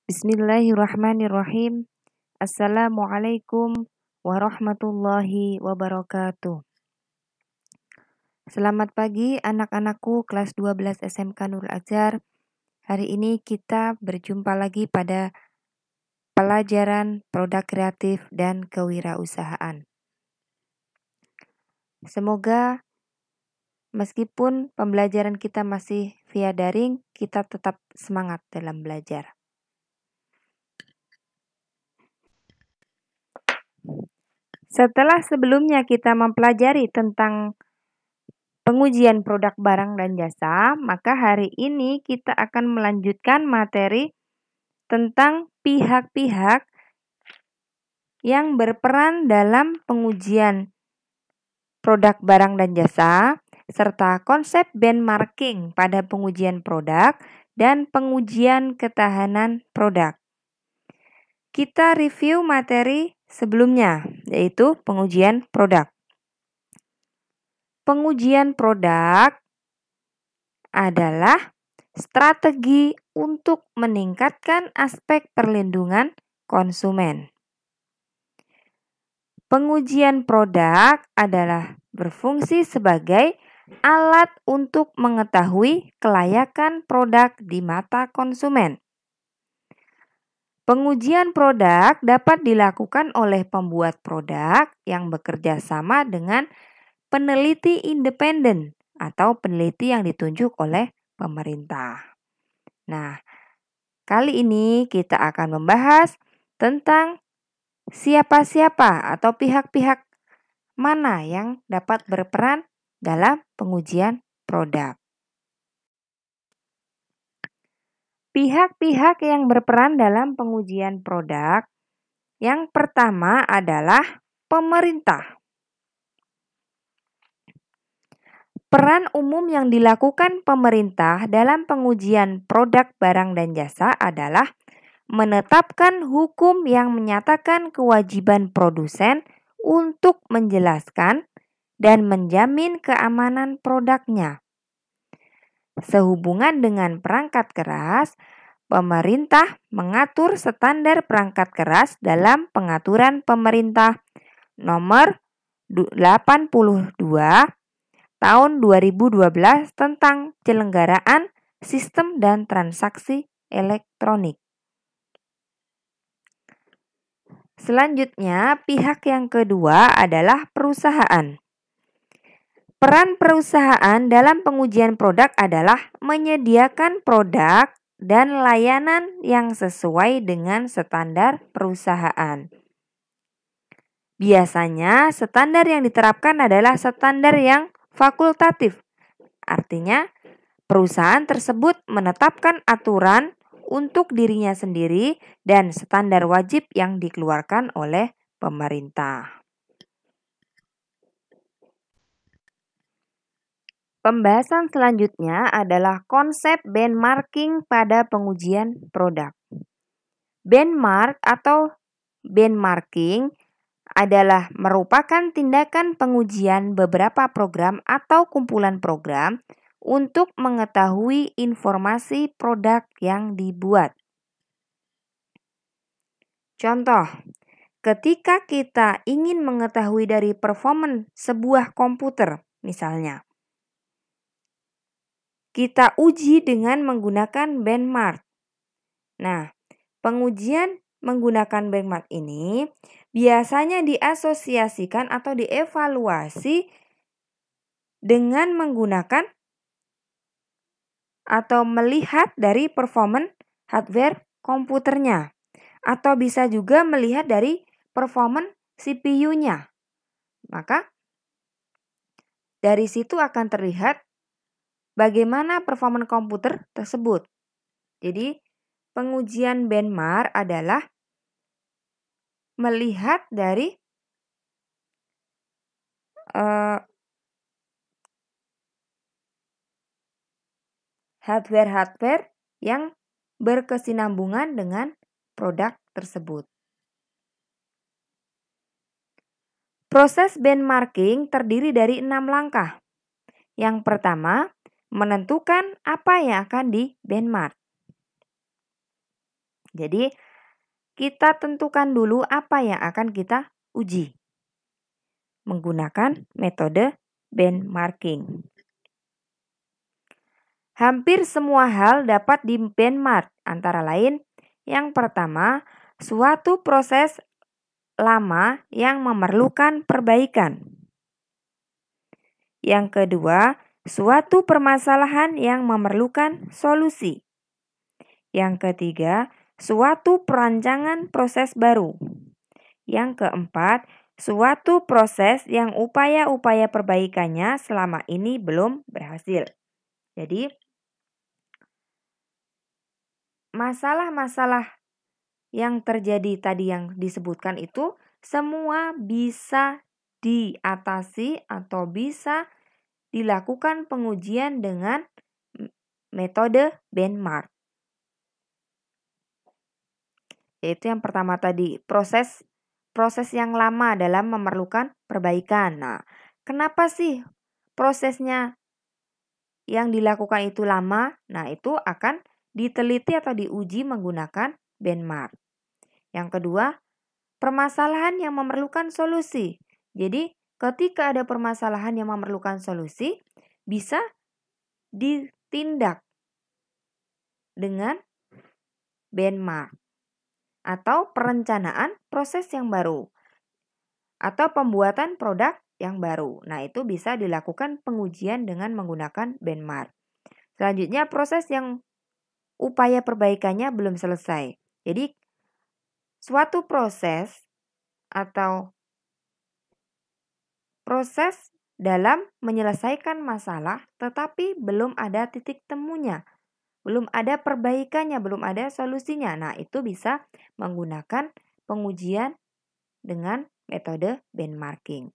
Bismillahirrahmanirrahim. Assalamualaikum warahmatullahi wabarakatuh. Selamat pagi anak-anakku kelas 12 SMK Nurul Azhar. Hari ini kita berjumpa lagi pada pelajaran produk kreatif dan kewirausahaan. Semoga meskipun pembelajaran kita masih via daring, kita tetap semangat dalam belajar. Setelah sebelumnya kita mempelajari tentang pengujian produk barang dan jasa, maka hari ini kita akan melanjutkan materi tentang pihak-pihak yang berperan dalam pengujian produk barang dan jasa, serta konsep benchmarking pada pengujian produk dan pengujian ketahanan produk. Kita review materi sebelumnya, yaitu pengujian produk. Pengujian produk adalah strategi untuk meningkatkan aspek perlindungan konsumen. Pengujian produk adalah berfungsi sebagai alat untuk mengetahui kelayakan produk di mata konsumen. Pengujian produk dapat dilakukan oleh pembuat produk yang bekerja sama dengan peneliti independen atau peneliti yang ditunjuk oleh pemerintah. Nah, kali ini kita akan membahas tentang siapa-siapa atau pihak-pihak mana yang dapat berperan dalam pengujian produk. Pihak-pihak yang berperan dalam pengujian produk yang pertama adalah pemerintah. Peran umum yang dilakukan pemerintah dalam pengujian produk barang dan jasa adalah menetapkan hukum yang menyatakan kewajiban produsen untuk menjelaskan dan menjamin keamanan produknya. Sehubungan dengan perangkat keras, pemerintah mengatur standar perangkat keras dalam Pengaturan Pemerintah Nomor 82 Tahun 2012 tentang penyelenggaraan sistem dan transaksi elektronik. Selanjutnya, pihak yang kedua adalah perusahaan. Peran perusahaan dalam pengujian produk adalah menyediakan produk dan layanan yang sesuai dengan standar perusahaan. Biasanya, standar yang diterapkan adalah standar yang fakultatif. Artinya, perusahaan tersebut menetapkan aturan untuk dirinya sendiri dan standar wajib yang dikeluarkan oleh pemerintah. Pembahasan selanjutnya adalah konsep benchmarking pada pengujian produk. Benchmark atau benchmarking adalah merupakan tindakan pengujian beberapa program atau kumpulan program untuk mengetahui informasi produk yang dibuat. Contoh, ketika kita ingin mengetahui dari performa sebuah komputer, misalnya, kita uji dengan menggunakan benchmark. Nah, pengujian menggunakan benchmark ini biasanya diasosiasikan atau dievaluasi dengan menggunakan atau melihat dari performa hardware komputernya, atau bisa juga melihat dari performa CPU-nya. Maka dari situ akan terlihat bagaimana performa komputer tersebut. Jadi, pengujian benchmark adalah melihat dari hardware-hardware yang berkesinambungan dengan produk tersebut. Proses benchmarking terdiri dari 6 langkah. Yang pertama, menentukan apa yang akan di benchmark. Jadi kita tentukan dulu apa yang akan kita uji menggunakan metode benchmarking. Hampir semua hal dapat di-benchmark, antara lain yang pertama, suatu proses lama yang memerlukan perbaikan. Yang kedua, suatu permasalahan yang memerlukan solusi. Yang ketiga, suatu perancangan proses baru. Yang keempat, suatu proses yang upaya-upaya perbaikannya selama ini belum berhasil. Jadi, masalah-masalah yang terjadi tadi yang disebutkan itu semua bisa diatasi atau bisa dilakukan pengujian dengan metode benchmark. Yaitu yang pertama tadi, proses yang lama dalam memerlukan perbaikan. Nah, kenapa sih prosesnya yang dilakukan itu lama? Nah, itu akan diteliti atau diuji menggunakan benchmark. Yang kedua, permasalahan yang memerlukan solusi. Jadi, ketika ada permasalahan yang memerlukan solusi, bisa ditindak dengan benchmark atau perencanaan proses yang baru atau pembuatan produk yang baru. Nah, itu bisa dilakukan pengujian dengan menggunakan benchmark. Selanjutnya, proses yang upaya perbaikannya belum selesai. Jadi, suatu proses atau proses dalam menyelesaikan masalah tetapi belum ada titik temunya. Belum ada perbaikannya, belum ada solusinya. Nah, itu bisa menggunakan pengujian dengan metode benchmarking.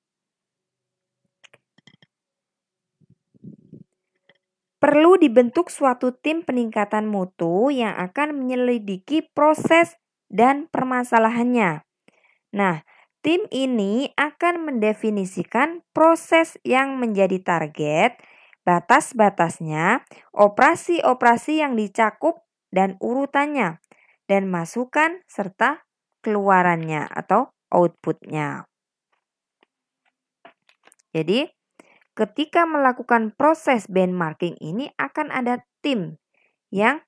Perlu dibentuk suatu tim peningkatan mutu yang akan menyelidiki proses dan permasalahannya. Nah, tim ini akan mendefinisikan proses yang menjadi target, batas-batasnya, operasi-operasi yang dicakup dan urutannya, dan masukan serta keluarannya atau outputnya. Jadi, ketika melakukan proses benchmarking ini akan ada tim yang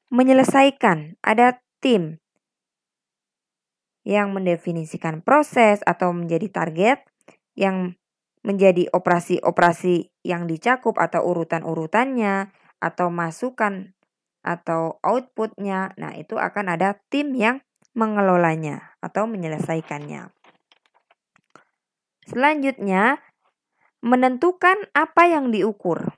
menyelesaikan, ada tim yang mendefinisikan proses atau menjadi target, yang menjadi operasi-operasi yang dicakup atau urutan-urutannya, atau masukan atau outputnya. Nah, itu akan ada tim yang mengelolanya atau menyelesaikannya. Selanjutnya, menentukan apa yang diukur.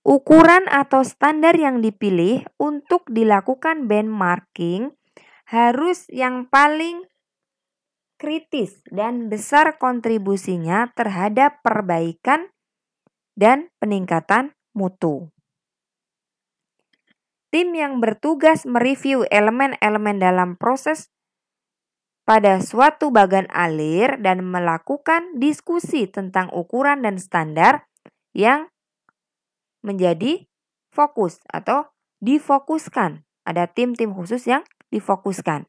Ukuran atau standar yang dipilih untuk dilakukan benchmarking harus yang paling kritis dan besar kontribusinya terhadap perbaikan dan peningkatan mutu. Tim yang bertugas mereview elemen-elemen dalam proses pada suatu bagan alir dan melakukan diskusi tentang ukuran dan standar yang menjadi fokus atau difokuskan. Ada tim-tim khusus yang difokuskan.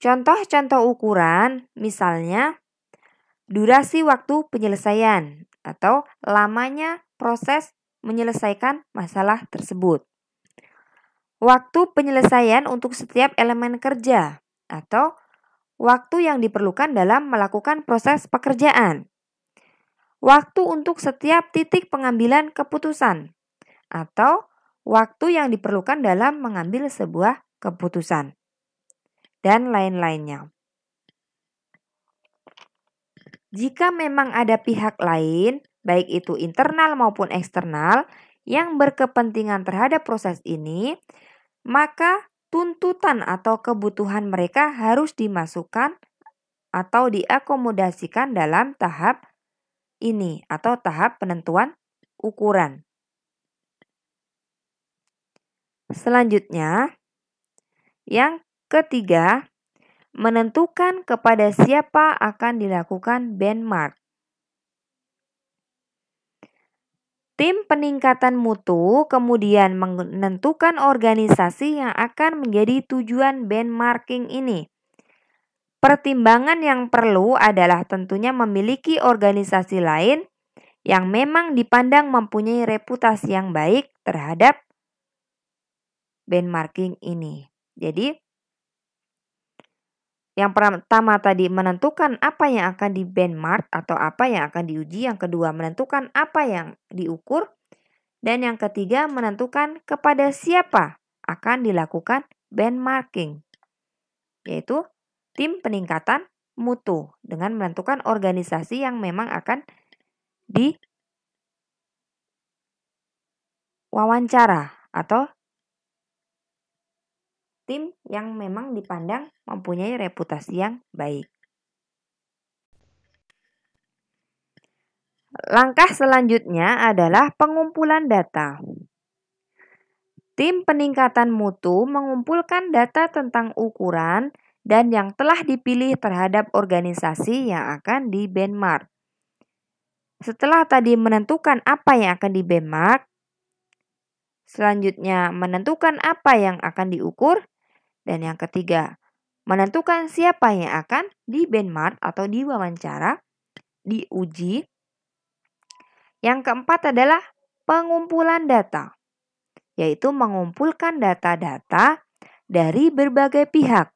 Contoh-contoh ukuran misalnya durasi waktu penyelesaian atau lamanya proses menyelesaikan masalah tersebut. Waktu penyelesaian untuk setiap elemen kerja atau waktu yang diperlukan dalam melakukan proses pekerjaan. Waktu untuk setiap titik pengambilan keputusan atau waktu yang diperlukan dalam mengambil sebuah keputusan dan lain-lainnya. Jika memang ada pihak lain, baik itu internal maupun eksternal, yang berkepentingan terhadap proses ini, maka tuntutan atau kebutuhan mereka harus dimasukkan atau diakomodasikan dalam tahap ini atau tahap penentuan ukuran. Selanjutnya, yang ketiga, menentukan kepada siapa akan dilakukan benchmark. Tim peningkatan mutu kemudian menentukan organisasi yang akan menjadi tujuan benchmarking ini. Pertimbangan yang perlu adalah tentunya memiliki organisasi lain yang memang dipandang mempunyai reputasi yang baik terhadap benchmarking ini. Jadi, yang pertama tadi menentukan apa yang akan di benchmark atau apa yang akan diuji. Yang kedua menentukan apa yang diukur. Dan yang ketiga menentukan kepada siapa akan dilakukan benchmarking. Yaitu tim peningkatan mutu dengan menentukan organisasi yang memang akan diwawancara atau tim yang memang dipandang mempunyai reputasi yang baik. Langkah selanjutnya adalah pengumpulan data. Tim peningkatan mutu mengumpulkan data tentang ukuran dan yang telah dipilih terhadap organisasi yang akan di benchmark. Setelah tadi menentukan apa yang akan di benchmark, selanjutnya menentukan apa yang akan diukur. Dan yang ketiga, menentukan siapa yang akan di benchmark atau diwawancara, diuji. Yang keempat adalah pengumpulan data, yaitu mengumpulkan data-data dari berbagai pihak.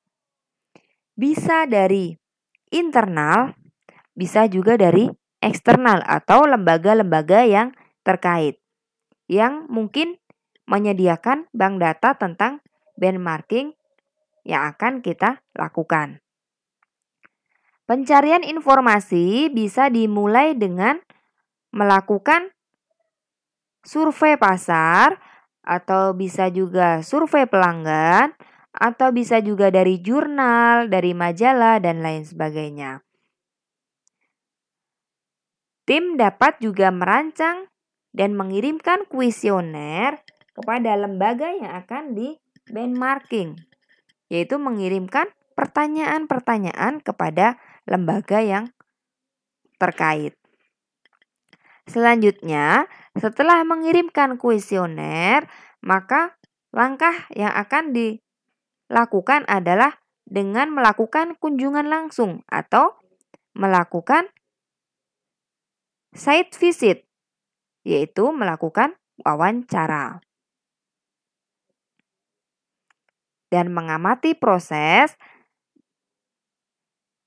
Bisa dari internal, bisa juga dari eksternal atau lembaga-lembaga yang terkait, yang mungkin menyediakan bank data tentang benchmarking yang akan kita lakukan. Pencarian informasi bisa dimulai dengan melakukan survei pasar, atau bisa juga survei pelanggan, atau bisa juga dari jurnal, dari majalah, dan lain sebagainya. Tim dapat juga merancang dan mengirimkan kuesioner kepada lembaga yang akan di benchmarking, yaitu mengirimkan pertanyaan-pertanyaan kepada lembaga yang terkait. Selanjutnya, setelah mengirimkan kuesioner, maka langkah yang akan dilakukan adalah dengan melakukan kunjungan langsung atau melakukan site visit, yaitu melakukan wawancara. Dan mengamati proses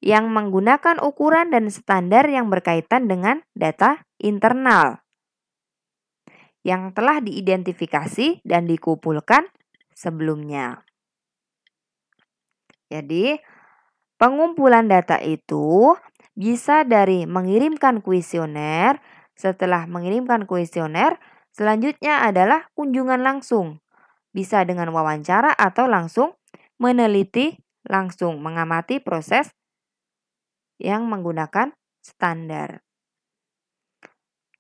yang menggunakan ukuran dan standar yang berkaitan dengan data internal yang telah diidentifikasi dan dikumpulkan sebelumnya. Jadi, pengumpulan data itu bisa dari mengirimkan kuesioner. Setelah mengirimkan kuesioner, selanjutnya adalah kunjungan langsung. Bisa dengan wawancara atau langsung meneliti, langsung mengamati proses yang menggunakan standar.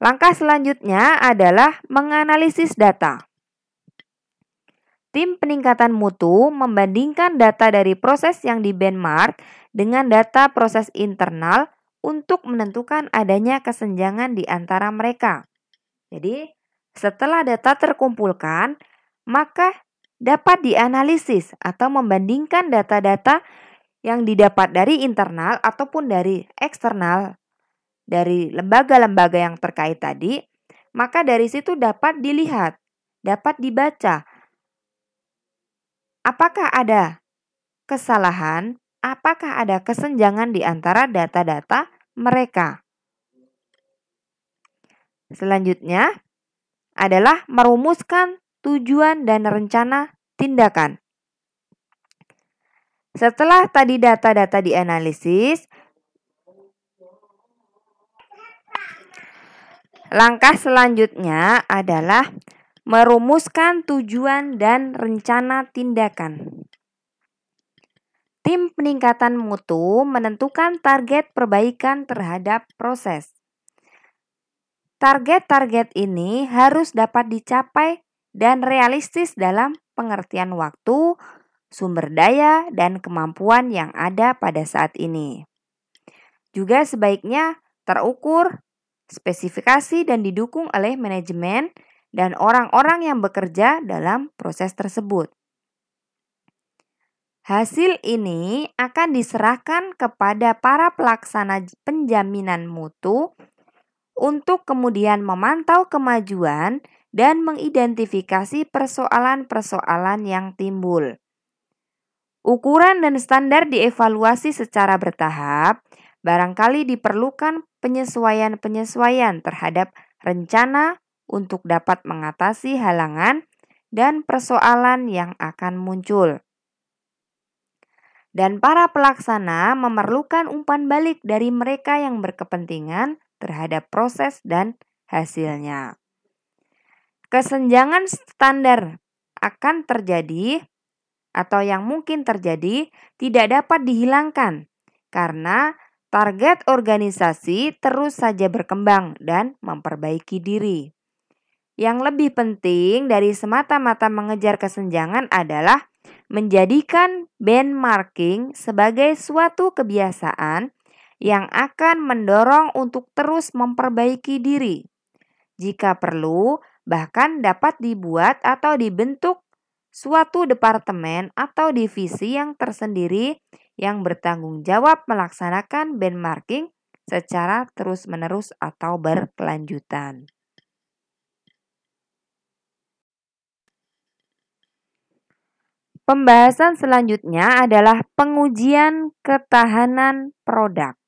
Langkah selanjutnya adalah menganalisis data. Tim peningkatan mutu membandingkan data dari proses yang di benchmark dengan data proses internal untuk menentukan adanya kesenjangan di antara mereka. Jadi, setelah data terkumpulkan, maka dapat dianalisis atau membandingkan data-data yang didapat dari internal ataupun dari eksternal, dari lembaga-lembaga yang terkait tadi, maka dari situ dapat dilihat, dapat dibaca apakah ada kesalahan, apakah ada kesenjangan di antara data-data mereka. Selanjutnya adalah merumuskan tujuan dan rencana tindakan. Setelah tadi data-data dianalisis, langkah selanjutnya adalah merumuskan tujuan dan rencana tindakan. Tim peningkatan mutu menentukan target perbaikan terhadap proses. Target-target ini harus dapat dicapai dan realistis dalam pengertian waktu, sumber daya, dan kemampuan yang ada pada saat ini. Juga sebaiknya terukur spesifikasi dan didukung oleh manajemen dan orang-orang yang bekerja dalam proses tersebut. Hasil ini akan diserahkan kepada para pelaksana penjaminan mutu untuk kemudian memantau kemajuan dan mengidentifikasi persoalan-persoalan yang timbul. Ukuran dan standar dievaluasi secara bertahap. Barangkali diperlukan penyesuaian-penyesuaian terhadap rencana untuk dapat mengatasi halangan dan persoalan yang akan muncul. Dan para pelaksana memerlukan umpan balik dari mereka yang berkepentingan terhadap proses dan hasilnya. Kesenjangan standar akan terjadi atau yang mungkin terjadi tidak dapat dihilangkan karena target organisasi terus saja berkembang dan memperbaiki diri. Yang lebih penting dari semata-mata mengejar kesenjangan adalah menjadikan benchmarking sebagai suatu kebiasaan yang akan mendorong untuk terus memperbaiki diri. Jika perlu, bahkan dapat dibuat atau dibentuk suatu departemen atau divisi yang tersendiri yang bertanggung jawab melaksanakan benchmarking secara terus-menerus atau berkelanjutan. Pembahasan selanjutnya adalah pengujian ketahanan produk.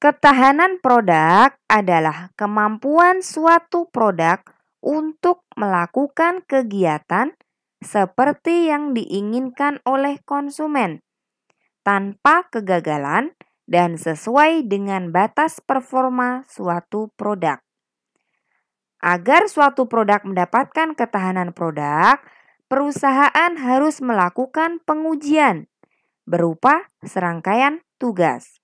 Ketahanan produk adalah kemampuan suatu produk untuk melakukan kegiatan seperti yang diinginkan oleh konsumen tanpa kegagalan dan sesuai dengan batas performa suatu produk. Agar suatu produk mendapatkan ketahanan produk, perusahaan harus melakukan pengujian berupa serangkaian tugas.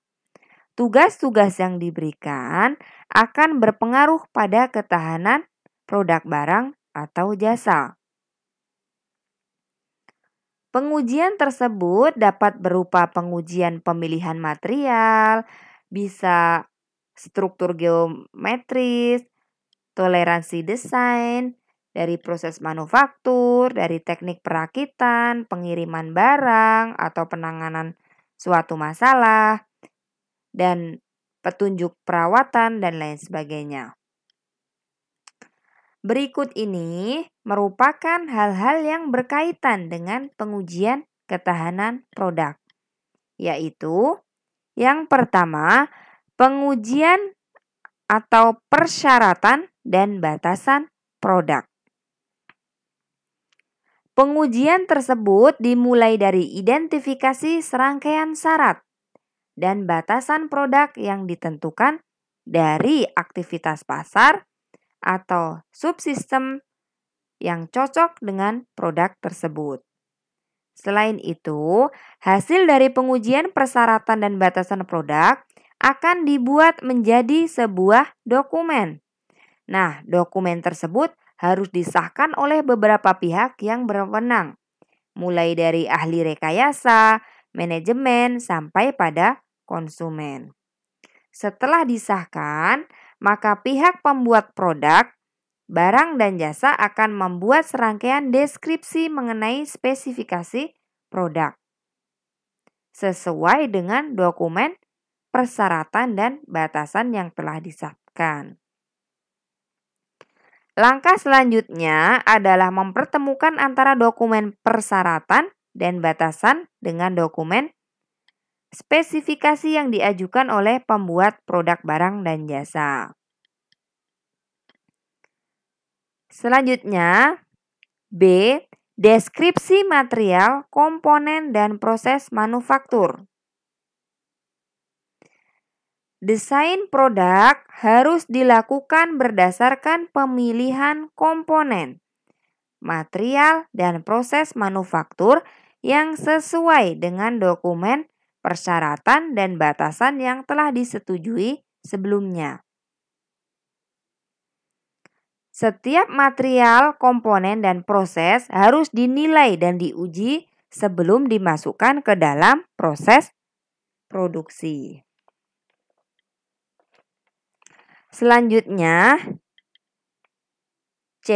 Tugas-tugas yang diberikan akan berpengaruh pada ketahanan produk barang atau jasa. Pengujian tersebut dapat berupa pengujian pemilihan material, bisa struktur geometris, toleransi desain, dari proses manufaktur, dari teknik perakitan, pengiriman barang, atau penanganan suatu masalah, dan petunjuk perawatan, dan lain sebagainya. Berikut ini merupakan hal-hal yang berkaitan dengan pengujian ketahanan produk, yaitu yang pertama, pengujian atau persyaratan dan batasan produk. Pengujian tersebut dimulai dari identifikasi serangkaian syarat dan batasan produk yang ditentukan dari aktivitas pasar atau subsistem yang cocok dengan produk tersebut. Selain itu, hasil dari pengujian persyaratan dan batasan produk akan dibuat menjadi sebuah dokumen. Nah, dokumen tersebut harus disahkan oleh beberapa pihak yang berwenang, mulai dari ahli rekayasa, manajemen, sampai pada konsumen. Setelah disahkan, maka pihak pembuat produk, barang dan jasa akan membuat serangkaian deskripsi mengenai spesifikasi produk sesuai dengan dokumen persyaratan dan batasan yang telah disahkan. Langkah selanjutnya adalah mempertemukan antara dokumen persyaratan dan batasan dengan dokumen spesifikasi yang diajukan oleh pembuat produk barang dan jasa. Selanjutnya, B. Deskripsi material, komponen, dan proses manufaktur. Desain produk harus dilakukan berdasarkan pemilihan komponen, material, dan proses manufaktur yang sesuai dengan dokumen persyaratan dan batasan yang telah disetujui sebelumnya. Setiap material, komponen, dan proses harus dinilai dan diuji sebelum dimasukkan ke dalam proses produksi. Selanjutnya, C.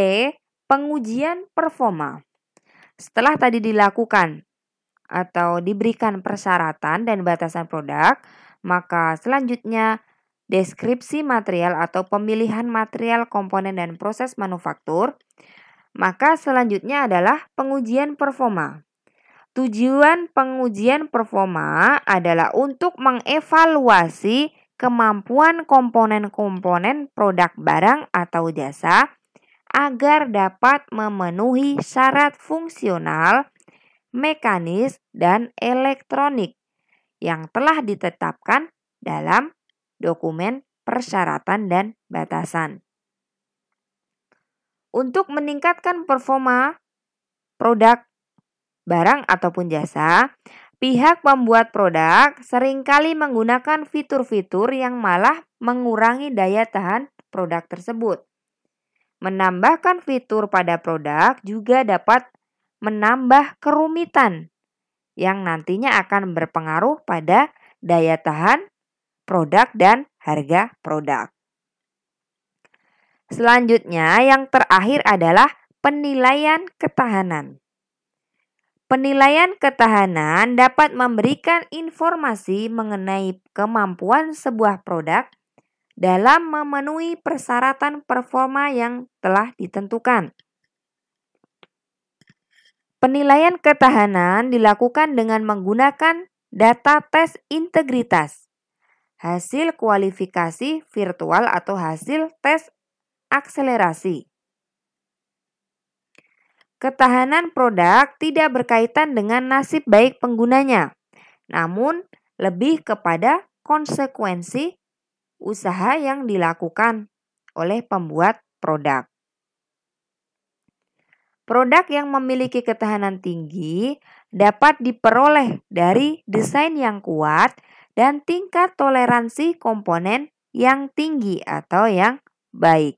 Pengujian performa. Setelah tadi dilakukan atau diberikan persyaratan dan batasan produk, maka selanjutnya deskripsi material atau pemilihan material, komponen, dan proses manufaktur. Maka selanjutnya adalah pengujian performa. Tujuan pengujian performa adalah untuk mengevaluasi kemampuan komponen-komponen produk barang atau jasa agar dapat memenuhi syarat fungsional, mekanis, dan elektronik yang telah ditetapkan dalam dokumen persyaratan dan batasan. Untuk meningkatkan performa produk, barang ataupun jasa, pihak pembuat produk seringkali menggunakan fitur-fitur yang malah mengurangi daya tahan produk tersebut. Menambahkan fitur pada produk juga dapat menambah kerumitan yang nantinya akan berpengaruh pada daya tahan produk dan harga produk. Selanjutnya, yang terakhir adalah penilaian ketahanan. Penilaian ketahanan dapat memberikan informasi mengenai kemampuan sebuah produk dalam memenuhi persyaratan performa yang telah ditentukan. Penilaian ketahanan dilakukan dengan menggunakan data tes integritas, hasil kualifikasi virtual atau hasil tes akselerasi. Ketahanan produk tidak berkaitan dengan nasib baik penggunanya, namun lebih kepada konsekuensi usaha yang dilakukan oleh pembuat produk. Produk yang memiliki ketahanan tinggi dapat diperoleh dari desain yang kuat dan tingkat toleransi komponen yang tinggi atau yang baik.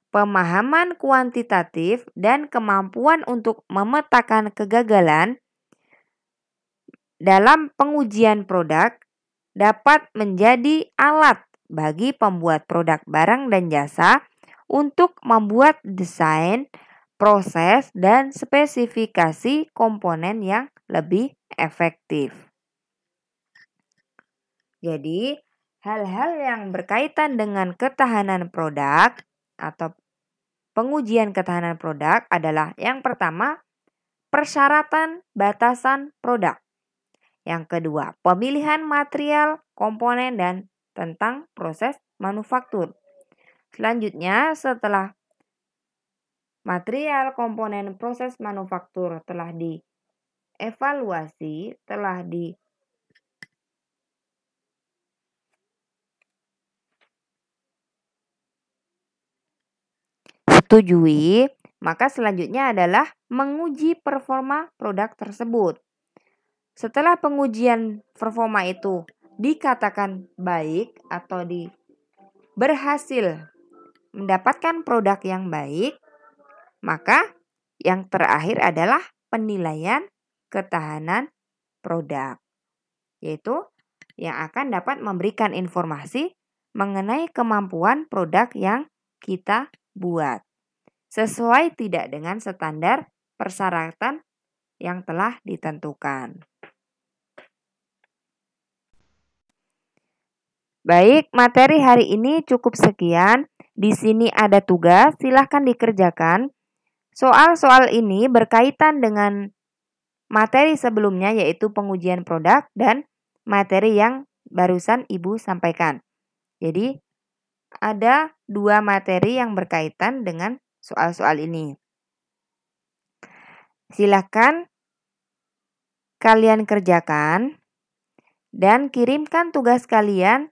Pemahaman kuantitatif dan kemampuan untuk memetakan kegagalan dalam pengujian produk dapat menjadi alat bagi pembuat produk barang dan jasa untuk membuat desain, proses, dan spesifikasi komponen yang lebih efektif. Jadi, hal-hal yang berkaitan dengan ketahanan produk atau pengujian ketahanan produk adalah yang pertama, persyaratan batasan produk. Yang kedua, pemilihan material, komponen, dan tentang proses manufaktur. Selanjutnya, setelah material, komponen, proses manufaktur telah dievaluasi, telah disetujui, maka selanjutnya adalah menguji performa produk tersebut. Setelah pengujian performa itu dikatakan baik atau berhasil mendapatkan produk yang baik, maka yang terakhir adalah penilaian ketahanan produk, yaitu yang akan dapat memberikan informasi mengenai kemampuan produk yang kita buat, sesuai tidak dengan standar persyaratan yang telah ditentukan. Baik, materi hari ini cukup sekian. Di sini ada tugas, silahkan dikerjakan. Soal-soal ini berkaitan dengan materi sebelumnya, yaitu pengujian produk dan materi yang barusan Ibu sampaikan. Jadi, ada 2 materi yang berkaitan dengan soal-soal ini. Silahkan kalian kerjakan dan kirimkan tugas kalian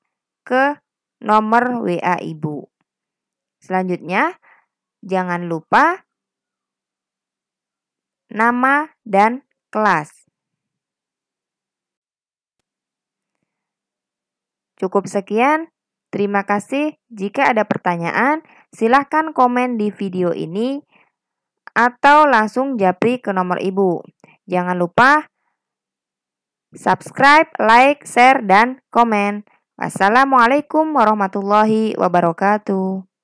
ke nomor WA Ibu. Selanjutnya, jangan lupa nama dan kelas. Cukup sekian. Terima kasih. Jika ada pertanyaan, silahkan komen di video ini atau langsung japri ke nomor Ibu. Jangan lupa subscribe, like, share, dan komen. Wassalamualaikum warahmatullahi wabarakatuh.